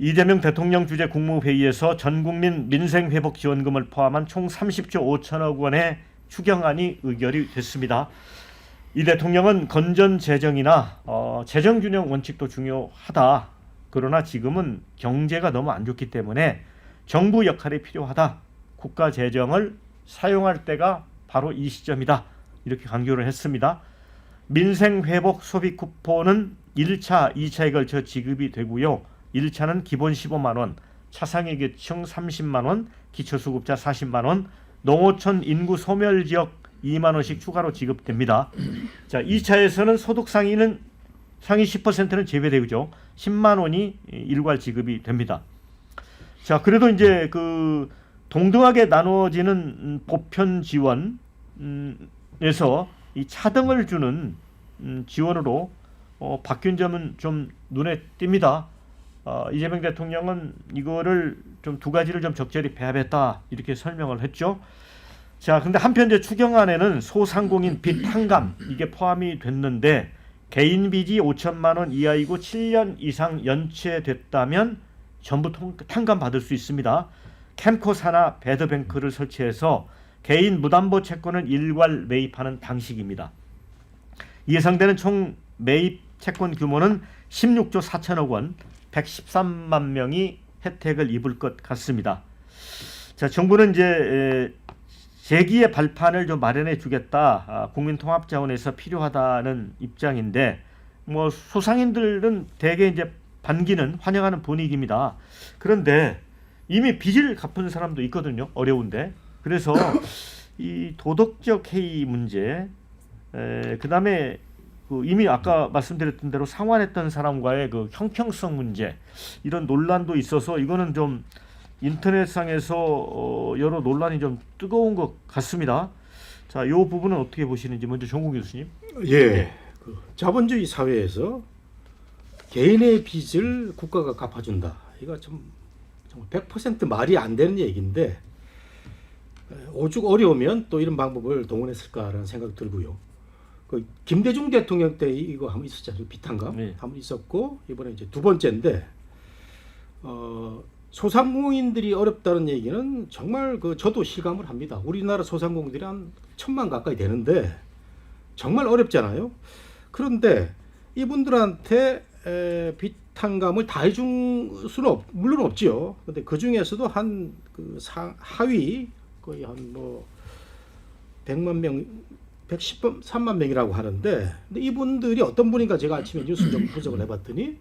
이재명 대통령 주재 국무회의에서 전국민 민생회복지원금을 포함한 총 30조 5천억 원의 추경안이 의결이 됐습니다. 이 대통령은 건전재정이나 재정균형 원칙도 중요하다. 그러나 지금은 경제가 너무 안 좋기 때문에 정부 역할이 필요하다. 국가 재정을 사용할 때가 바로 이 시점이다. 이렇게 강조를 했습니다. 민생회복 소비 쿠폰은 1차, 2차에 걸쳐 지급이 되고요. 1차는 기본 15만 원, 차상위계층 30만 원, 기초수급자 40만 원, 농어촌 인구 소멸 지역 2만 원씩 추가로 지급됩니다. 자, 2차에서는 소득 상위 10%는 제외되죠. 10만 원이 일괄 지급이 됩니다. 자, 그래도 이제 그 동등하게 나눠지는 보편 지원에서 이 차등을 주는 지원으로 바뀐 점은 좀 눈에 띕니다. 이재명 대통령은 이거를 좀 두 가지를 좀 적절히 배합했다 이렇게 설명을 했죠. 자, 근데 한편 이제 추경안에는 소상공인 빚 탕감 이게 포함이 됐는데 개인 빚이 5천만 원 이하이고 7년 이상 연체됐다면 전부 탕감 받을 수 있습니다. 캠코 산하 배드뱅크를 설치해서 개인 무담보 채권을 일괄 매입하는 방식입니다. 예상되는 총 매입 채권 규모는 16조 4천억 원, 113만 명이 혜택을 입을 것 같습니다. 자, 정부는 이제 재기의 발판을 좀 마련해 주겠다. 국민통합자원에서 필요하다는 입장인데 뭐 소상인들은 대개 이제 반기는 환영하는 분위기입니다. 그런데 이미 빚을 갚은 사람도 있거든요. 어려운데. 그래서 이 도덕적 해이 문제, 그다음에 그 이미 아까 말씀드렸던 대로 상환했던 사람과의 그 형평성 문제 이런 논란도 있어서 이거는 좀 인터넷상에서 여러 논란이 좀 뜨거운 것 같습니다. 자, 이 부분은 어떻게 보시는지 먼저 정국 교수님. 예, 그 자본주의 사회에서 개인의 빚을 국가가 갚아준다. 이거 좀 100% 말이 안 되는 얘기인데 오죽 어려우면 또 이런 방법을 동원했을까라는 생각 들고요. 그 김대중 대통령 때 이거 한번 있었잖아요. 빚탕감 네. 한번 있었고 이번에 이제 두 번째인데 소상공인들이 어렵다는 얘기는 정말 그 저도 실감을 합니다. 우리나라 소상공인들이 한 1,000만 가까이 되는데 정말 어렵잖아요. 그런데 이분들한테 빚탕감을 다 해줄 수는 물론 없지요. 근데 그 중에서도 한 그 하위 거의 한 뭐 100만 명, 113만 명이라고 하는데, 근데 이분들이 어떤 분인가 제가 아침에 뉴스 좀 분석을 해봤더니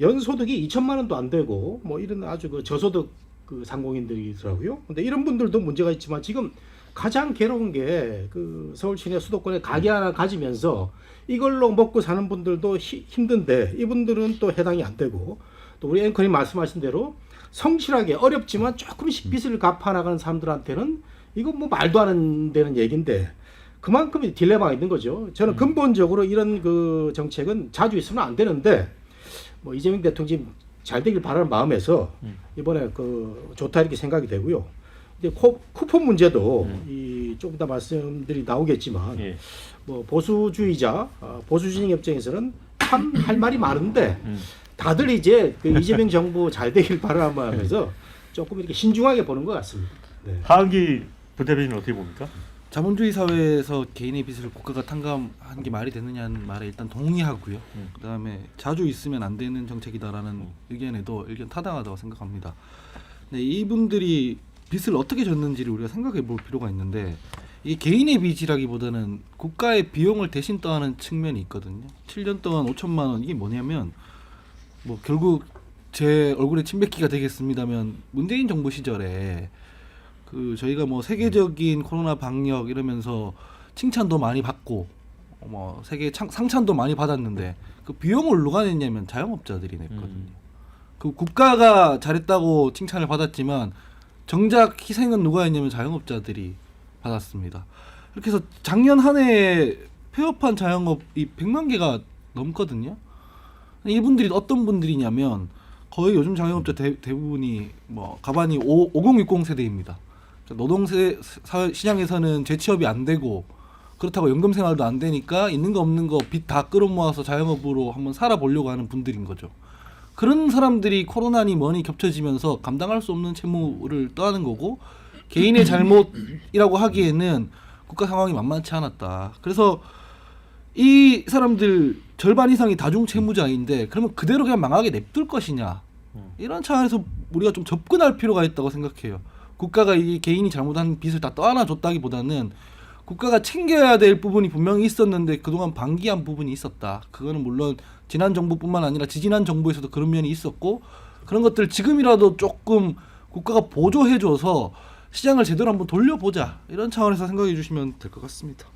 연소득이 2천만 원도 안 되고 뭐 이런 아주 그 저소득 그 상공인들이더라고요. 근데 이런 분들도 문제가 있지만 지금 가장 괴로운 게 그 서울 시내 수도권에 가게 하나 가지면서 이걸로 먹고 사는 분들도 힘든데 이분들은 또 해당이 안 되고, 또 우리 앵커님 말씀하신 대로 성실하게 어렵지만 조금씩 빚을 갚아나가는 사람들한테는 이거 뭐 말도 안 되는 얘기인데 그만큼 딜레마가 있는 거죠. 저는 근본적으로 이런 그 정책은 자주 있으면 안 되는데 뭐 이재명 대통령 잘 되길 바라는 마음에서 이번에 그 좋다 이렇게 생각이 되고요. 이제 쿠폰 문제도 이 조금 더 말씀들이 나오겠지만 예. 뭐 보수주의자, 보수진영 입장에서는 참 할 말이 많은데 다들 이제 그 이재명 정부 잘 되길 바라는 마음에서 조금 이렇게 신중하게 보는 것 같습니다. 네. 하은기 부대변인 어떻게 봅니까? 자본주의 사회에서 개인의 빚을 국가가 탕감한 게 말이 되느냐는 말에 일단 동의하고요. 그다음에 자주 있으면 안 되는 정책이다라는 의견에도 의견 타당하다고 생각합니다. 네, 이분들이 빚을 어떻게 졌는지를 우리가 생각해 볼 필요가 있는데 이게 개인의 빚이라기보다는 국가의 비용을 대신 떠하는 측면이 있거든요. 7년 동안 5천만 원 이게 뭐냐면 뭐 결국 제 얼굴에 침 뱉기가 되겠습니다면 문재인 정부 시절에 그 저희가 뭐 세계적인 코로나 방역 이러면서 칭찬도 많이 받고 뭐 세계 상찬도 많이 받았는데 그 비용을 누가 냈냐면 자영업자들이 냈거든요. 그 국가가 잘했다고 칭찬을 받았지만 정작 희생은 누가 했냐면 자영업자들이 받았습니다. 이렇게 해서 작년 한 해에 폐업한 자영업이 100만 개가 넘거든요. 이분들이 어떤 분들이냐면 거의 요즘 자영업자 대부분이 뭐 가반이 5060 세대입니다. 노동 시장에서는 재취업이 안 되고 그렇다고 연금 생활도 안 되니까 있는 거 없는 거 빚 다 끌어모아서 자영업으로 한번 살아보려고 하는 분들인 거죠. 그런 사람들이 코로나니 뭐니 겹쳐지면서 감당할 수 없는 채무를 떠하는 거고 개인의 잘못이라고 하기에는 국가 상황이 만만치 않았다. 그래서 이 사람들 절반 이상이 다중 채무자인데 그러면 그대로 그냥 망하게 냅둘 것이냐, 이런 차원에서 우리가 좀 접근할 필요가 있다고 생각해요. 국가가 이 개인이 잘못한 빚을 다 떠안아줬다기보다는 국가가 챙겨야 될 부분이 분명히 있었는데 그동안 방기한 부분이 있었다. 그거는 물론 지난 정부뿐만 아니라 지지난 정부에서도 그런 면이 있었고, 그런 것들 지금이라도 조금 국가가 보조해줘서 시장을 제대로 한번 돌려보자, 이런 차원에서 생각해 주시면 될 것 같습니다.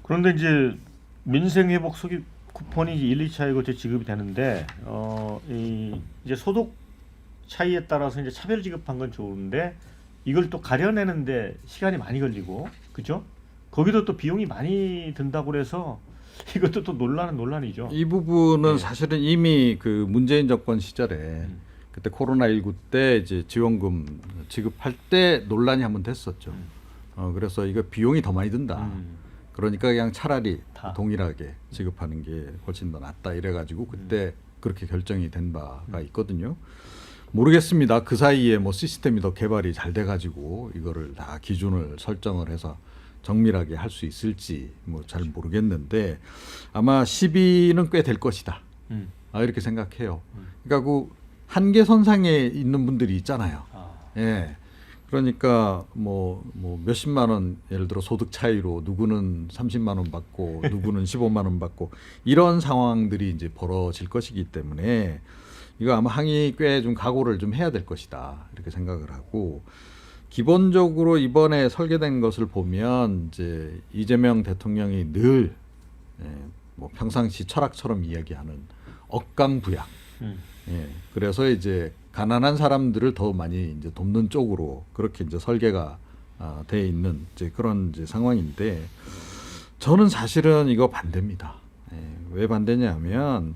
그런데 이제 민생회복 소기 쿠폰이 1, 2차에 걸쳐 지급이 되는데 이제 소득 차이에 따라서 이제 차별 지급한 건 좋은데 이걸 또 가려내는데 시간이 많이 걸리고, 그죠? 거기도 또 비용이 많이 든다고 그래서 이것도 또 논란이죠. 이 부분은 네. 사실은 이미 그 문재인 정권 시절에 그때 코로나19 때 이제 지원금 지급할 때 논란이 한번 됐었죠. 그래서 이거 비용이 더 많이 든다. 그러니까 그냥 차라리 다. 동일하게 지급하는 게 훨씬 더 낫다 이래가지고 그때 그렇게 결정이 된 바가 있거든요. 모르겠습니다. 그 사이에 뭐 시스템이 더 개발이 잘 돼가지고 이거를 다 기준을 설정을 해서 정밀하게 할 수 있을지 뭐 잘 모르겠는데 아마 시비는 꽤 될 것이다. 이렇게 생각해요. 그러니까 그 한계선상에 있는 분들이 있잖아요. 예. 그러니까 뭐 몇십만 원, 예를 들어 소득 차이로 누구는 30만 원 받고 누구는 15만 원 받고 이런 상황들이 이제 벌어질 것이기 때문에 이거 아마 항의 꽤 좀 각오를 좀 해야 될 것이다, 이렇게 생각을 하고, 기본적으로 이번에 설계된 것을 보면 이제 이재명 대통령이 늘 뭐 평상시 철학처럼 이야기하는 억강부양. 그래서 이제 가난한 사람들을 더 많이 이제 돕는 쪽으로 그렇게 이제 설계가 돼 있는 이제 그런 이제 상황인데, 저는 사실은 이거 반대입니다. 왜 반대냐면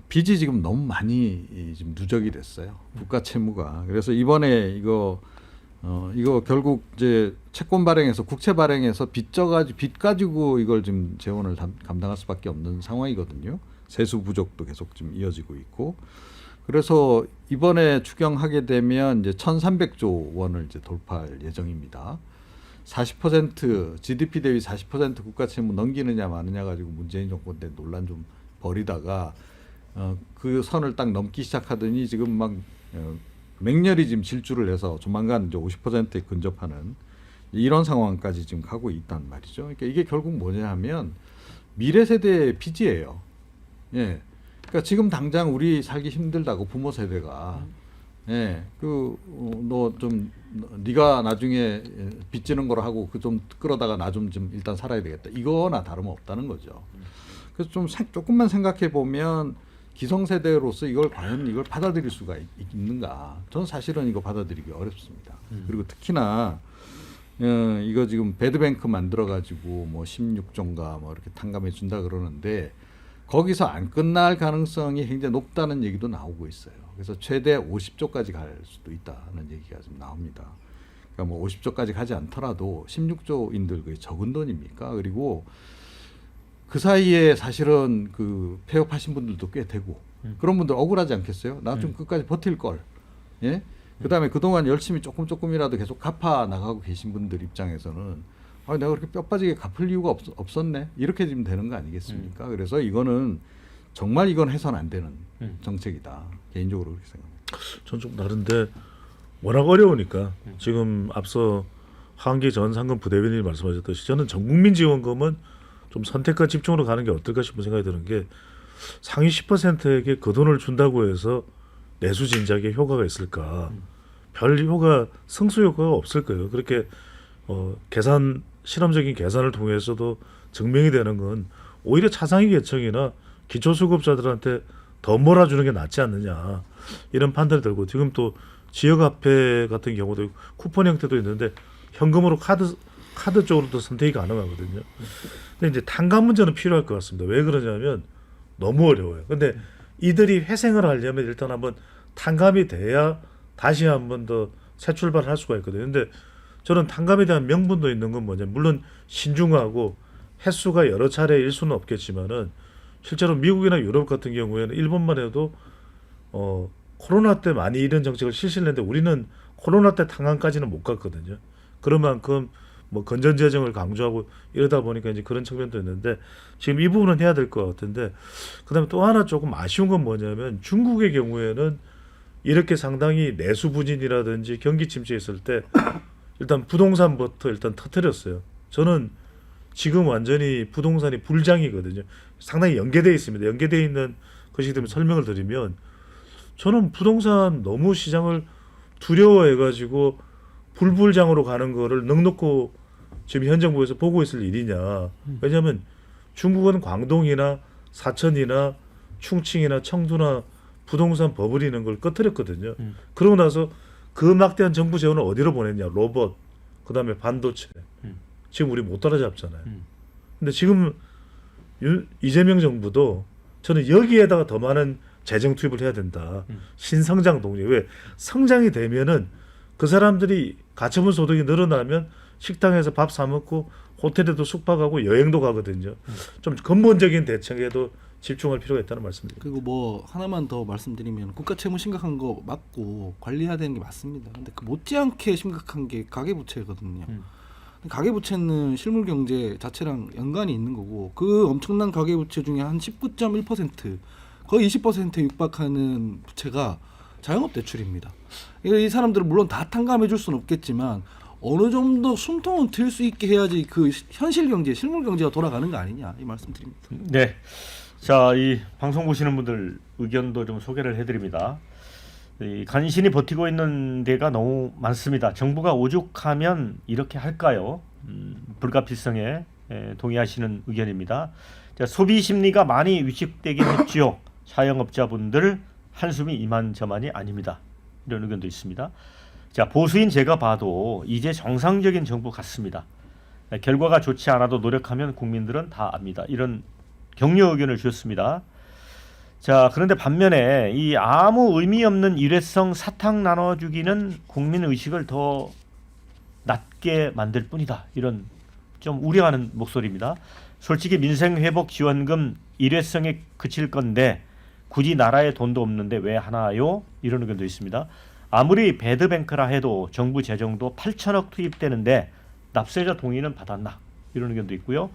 빚이 지금 너무 많이 지금 누적이 됐어요. 국가 채무가. 그래서 이번에 이거 결국 이제 채권 발행해서 국채 발행해서 빚 가지고 이걸 지금 재원을 감당할 수밖에 없는 상황이거든요. 세수 부족도 계속 좀 이어지고 있고. 그래서 이번에 추경하게 되면 이제 1,300조 원을 이제 돌파할 예정입니다. 40% GDP 대비 40% 국가 채무 넘기느냐 마느냐 가지고 문재인 정권 때 논란 좀 벌이다가 그 선을 딱 넘기 시작하더니 지금 막 맹렬히 지금 질주를 해서 조만간 이제 50%에 근접하는 이런 상황까지 지금 가고 있단 말이죠. 그러니까 이게 결국 뭐냐면 미래 세대의 빚이에요. 예. 그러니까 지금 당장 우리 살기 힘들다고 부모 세대가 너 좀 네가 나중에 빚지는 거로 하고 그 좀 끌어다가 나 좀 일단 살아야 되겠다. 이거나 다름없다는 거죠. 그래서 좀 조금만 생각해 보면 기성세대로서 이걸 과연 이걸 받아들일 수가 있는가? 저는 사실은 이거 받아들이기 어렵습니다. 그리고 특히나 이거 지금 배드뱅크 만들어 가지고 뭐 16조인가 뭐 이렇게 탕감해 준다 그러는데 거기서 안 끝날 가능성이 굉장히 높다는 얘기도 나오고 있어요. 그래서 최대 50조까지 갈 수도 있다는 얘기가 좀 나옵니다. 그러니까 뭐 50조까지 가지 않더라도 16조인들 그게 적은 돈입니까? 그리고 그 사이에 사실은 그 폐업하신 분들도 꽤 되고 그런 분들 억울하지 않겠어요? 나 좀 끝까지 버틸 걸. 예? 그다음에 그동안 열심히 조금이라도 계속 갚아 나가고 계신 분들 입장에서는 내가 그렇게 뼈 빠지게 갚을 이유가 없었네. 이렇게 지금 되는 거 아니겠습니까? 그래서 이거는 정말 이건 해서는 안 되는 정책이다. 개인적으로 그렇게 생각합니다. 전 좀 다른데 워낙 어려우니까 지금 앞서 하한기 전 상금 부대변인이 말씀하셨듯이 저는 전국민 지원금은 좀 선택과 집중으로 가는 게 어떨까 싶은 생각이 드는 게 상위 10%에게 그 돈을 준다고 해서 내수 진작에 효과가 있을까? 별 효과, 승수 효과가 없을 거예요. 그렇게 실험적인 계산을 통해서도 증명이 되는 건 오히려 차상위 계층이나 기초수급자들한테 더 몰아주는 게 낫지 않느냐 이런 판단이 들고, 지금 또 지역화폐 같은 경우도 쿠폰 형태도 있는데 현금으로 카드 쪽으로도 선택이 가능하거든요. 근데 이제 탕감 문제는 필요할 것 같습니다. 왜 그러냐면 너무 어려워요. 근데 이들이 회생을 하려면 일단 한번 탕감이 돼야 다시 한번 더 새 출발을 할 수가 있거든요. 근데 저는 탕감에 대한 명분도 있는 건 뭐냐면, 물론 신중하고 횟수가 여러 차례일 수는 없겠지만은 실제로 미국이나 유럽 같은 경우에는 일본만 해도 코로나 때 많이 이런 정책을 실시를 했는데 우리는 코로나 때 탄광까지는 못 갔거든요. 그런 만큼 뭐 건전재정을 강조하고 이러다 보니까 이제 그런 측면도 있는데 지금 이 부분은 해야 될 것 같은데 그다음에 또 하나 조금 아쉬운 건 뭐냐면 중국의 경우에는 이렇게 상당히 내수 부진이라든지 경기 침체했을 때 일단 부동산부터 일단 터뜨렸어요. 저는 지금 완전히 부동산이 불장이거든요. 상당히 연계되어 있습니다. 연계되어 있는 것이기 때문에 설명을 드리면 저는 부동산 너무 시장을 두려워해가지고 불불장으로 가는 거를 넉넉고 지금 현 정부에서 보고 있을 일이냐. 왜냐하면 중국은 광동이나 사천이나 충칭이나 청두나 부동산 버블이는 걸 꺼뜨렸거든요. 그러고 나서 그 막대한 정부 재원을 어디로 보냈냐. 로봇, 그다음에 반도체. 지금 우리 못 따라잡잖아요. 근데 지금 이재명 정부도 저는 여기에다가 더 많은 재정 투입을 해야 된다. 신성장 동력. 왜? 성장이 되면은 그 사람들이 가처분 소득이 늘어나면 식당에서 밥 사 먹고 호텔에도 숙박하고 여행도 가거든요. 좀 근본적인 대책에도 집중할 필요가 있다는 말씀입니다. 그리고 뭐 하나만 더 말씀드리면 국가 채무 심각한 거 맞고 관리해야 되는 게 맞습니다. 근데 그 못지않게 심각한 게 가계부채거든요. 가계부채는 실물 경제 자체랑 연관이 있는 거고 그 엄청난 가계부채 중에 한 19.1% 거의 20%에 육박하는 부채가 자영업 대출입니다. 이 사람들은 물론 다 탕감해 줄 수는 없겠지만 어느 정도 숨통은 튈 수 있게 해야지 그 현실 경제, 실물 경제가 돌아가는 거 아니냐 이 말씀드립니다. 네. 자, 이 방송 보시는 분들 의견도 좀 소개를 해드립니다. 이 간신히 버티고 있는 데가 너무 많습니다. 정부가 오죽하면 이렇게 할까요? 불가피성에 동의하시는 의견입니다. 자, 소비 심리가 많이 위축되긴 했죠. 자영업자분들 한숨이 이만저만이 아닙니다. 이런 의견도 있습니다. 자, 보수인 제가 봐도 이제 정상적인 정부 같습니다. 결과가 좋지 않아도 노력하면 국민들은 다 압니다. 이런 격려 의견을 주셨습니다. 자, 그런데 반면에 이 아무 의미 없는 일회성 사탕 나눠주기는 국민 의식을 더 낮게 만들 뿐이다. 이런 좀 우려하는 목소리입니다. 솔직히 민생회복 지원금 일회성에 그칠 건데 굳이 나라에 돈도 없는데 왜 하나요? 이런 의견도 있습니다. 아무리 배드뱅크라 해도 정부 재정도 8천억 투입되는데 납세자 동의는 받았나? 이런 의견도 있고요.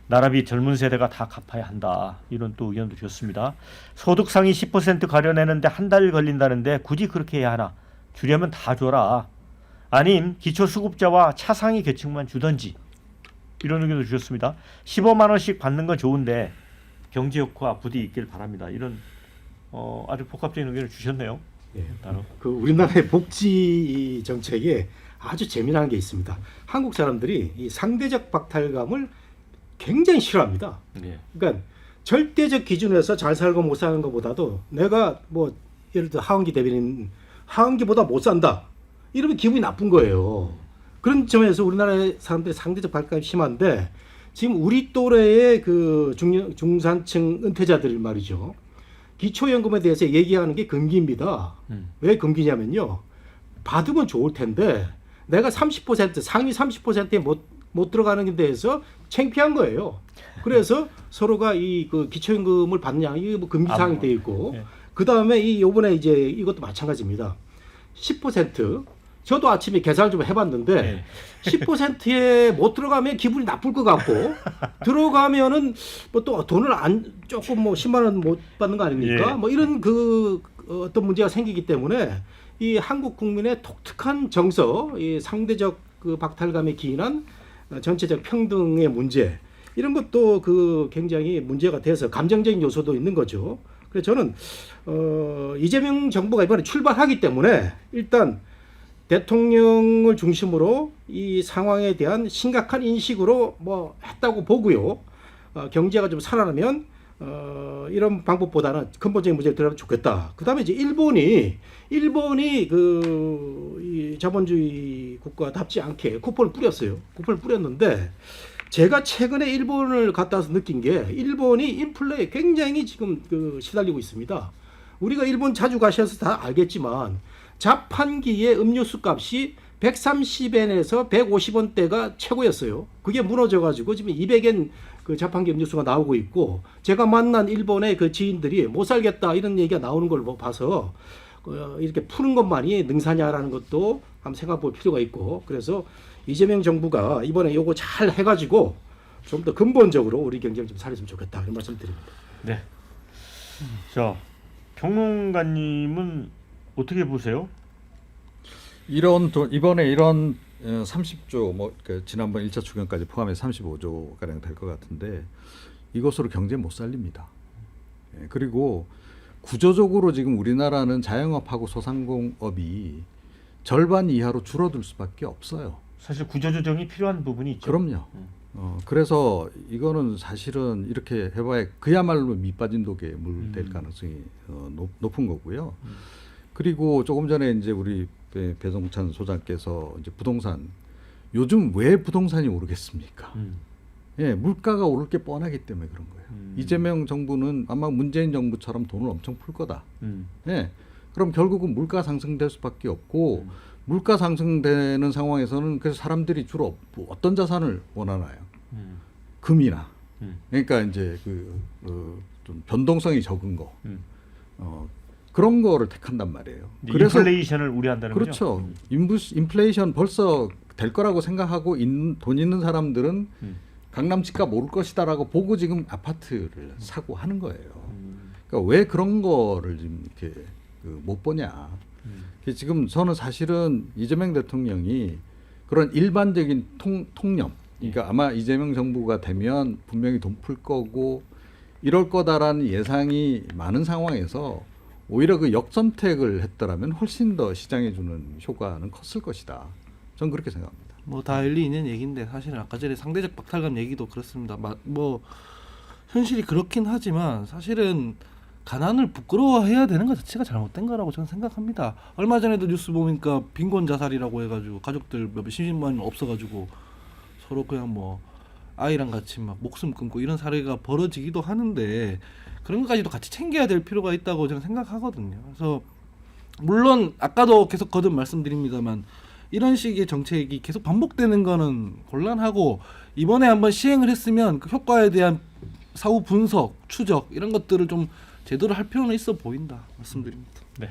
나라비 젊은 세대가 다 갚아야 한다. 이런 또 의견도 주셨습니다. 소득 상위 10% 가려내는데 한 달 걸린다는데 굳이 그렇게 해야 하나? 주려면 다 줘라. 아님 기초수급자와 차상위 계층만 주던지. 이런 의견도 주셨습니다. 15만 원씩 받는 건 좋은데 경제 효과 부디 있길 바랍니다. 이런 아주 복합적인 의견을 주셨네요. 예. 따로. 그 우리나라의 복지 정책에 아주 재미난 게 있습니다. 한국 사람들이 이 상대적 박탈감을 굉장히 싫어합니다. 예. 그러니까 절대적 기준에서 잘 살고 못 사는 것보다도 내가 뭐 예를 들어 하원기 대변인 하원기보다 못 산다 이러면 기분이 나쁜 거예요. 그런 점에서 우리나라의 사람들이 상대적 박탈감이 심한데 지금 우리 또래의 그 중산층 은퇴자들 말이죠. 기초연금에 대해서 얘기하는 게 금기입니다. 왜 금기냐면요. 받으면 좋을 텐데 내가 30% 상위 30%에 못 들어가는 데 대해서 창피한 거예요. 그래서 서로가 이 그 기초연금을 받냐 이게 뭐 금기 사항이 돼 있고 예. 그 다음에 이 요번에 이제 이것도 마찬가지입니다. 10% 저도 아침에 계산을 좀 해봤는데 예. 10%에 못 들어가면 기분이 나쁠 것 같고 들어가면은 뭐 또 돈을 안 조금 뭐 10만 원 못 받는 거 아닙니까? 예. 뭐 이런 그 어떤 문제가 생기기 때문에 이 한국 국민의 독특한 정서, 이 상대적 그 박탈감에 기인한 전체적 평등의 문제 이런 것도 그 굉장히 문제가 돼서 감정적인 요소도 있는 거죠. 그래서 저는 이재명 정부가 이번에 출발하기 때문에 일단 대통령을 중심으로 이 상황에 대한 심각한 인식으로 뭐 했다고 보고요. 경제가 좀 살아나면 이런 방법보다는 근본적인 문제를 들어가면 좋겠다. 그다음에 이제 일본이 이 자본주의 국가답지 않게 쿠폰을 뿌렸어요. 쿠폰을 뿌렸는데 제가 최근에 일본을 갔다 와서 느낀 게 일본이 인플레에 굉장히 지금 그 시달리고 있습니다. 우리가 일본 자주 가셔서 다 알겠지만 자판기의 음료수 값이 130엔에서 150원대가 최고였어요. 그게 무너져가지고 지금 200엔 그 자판기 뉴스가 나오고 있고 제가 만난 일본의 그 지인들이 못 살겠다 이런 얘기가 나오는 걸 봐서 이렇게 푸는 것만이 능사냐라는 것도 한번 생각해 볼 필요가 있고 그래서 이재명 정부가 이번에 요거 잘 해가지고 좀 더 근본적으로 우리 경제를 좀 살렸으면 좋겠다 이런 말씀드립니다. 네. 자, 평론가님은 어떻게 보세요? 이번에 이런 30조 그 지난번 1차 추경까지 포함해서 35조 가량 될 것 같은데 이것으로 경제 못 살립니다. 예, 그리고 구조적으로 지금 우리나라는 자영업하고 소상공업이 절반 이하로 줄어들 수밖에 없어요. 사실 구조조정이 필요한 부분이 있죠. 그럼요. 그래서 이거는 사실은 이렇게 해봐야 그야말로 밑 빠진 독에 물 될 가능성이 높은 거고요. 그리고 조금 전에 이제 우리 배종찬 소장께서 이제 부동산 요즘 왜 부동산이 오르겠습니까? 예, 물가가 오를 게 뻔하기 때문에 그런 거예요. 이재명 정부는 아마 문재인 정부처럼 돈을 엄청 풀 거다. 예, 그럼 결국은 물가 상승될 수밖에 없고 물가 상승되는 상황에서는 그래서 사람들이 주로 어떤 자산을 원하나요? 금이나. 그러니까 이제 좀 변동성이 적은 거. 그런 거를 택한단 말이에요. 그래서 인플레이션을 우려한다는 그렇죠. 거죠. 인플레이션 벌써 될 거라고 생각하고 돈 있는 사람들은 강남 집값 오를 것이다라고 보고 지금 아파트를 사고 하는 거예요. 그러니까 왜 그런 거를 지금 이렇게 못 보냐. 지금 저는 사실은 이재명 대통령이 그런 일반적인 통념, 그러니까 아마 이재명 정부가 되면 분명히 돈 풀 거고 이럴 거다라는 예상이 많은 상황에서 오히려 그 역선택을 했더라면 훨씬 더 시장에 주는 효과는 컸을 것이다. 저는 그렇게 생각합니다. 뭐 다 일리 있는 얘기인데 사실은 아까 전에 상대적 박탈감 얘기도 그렇습니다. 뭐 현실이 그렇긴 하지만 사실은 가난을 부끄러워해야 되는 것 자체가 잘못된 거라고 저는 생각합니다. 얼마 전에도 뉴스 보니까 빈곤 자살이라고 해가지고 가족들 몇십만 명 없어가지고 서로 그냥 뭐 아이랑 같이 막 목숨 끊고 이런 사례가 벌어지기도 하는데 그런 것까지도 같이 챙겨야 될 필요가 있다고 저는 생각하거든요. 그래서 물론 아까도 계속 거듭 말씀드립니다만 이런 식의 정책이 계속 반복되는 거는 곤란하고 이번에 한번 시행을 했으면 그 효과에 대한 사후 분석, 추적 이런 것들을 좀 제대로 할 필요는 있어 보인다 말씀드립니다. 네.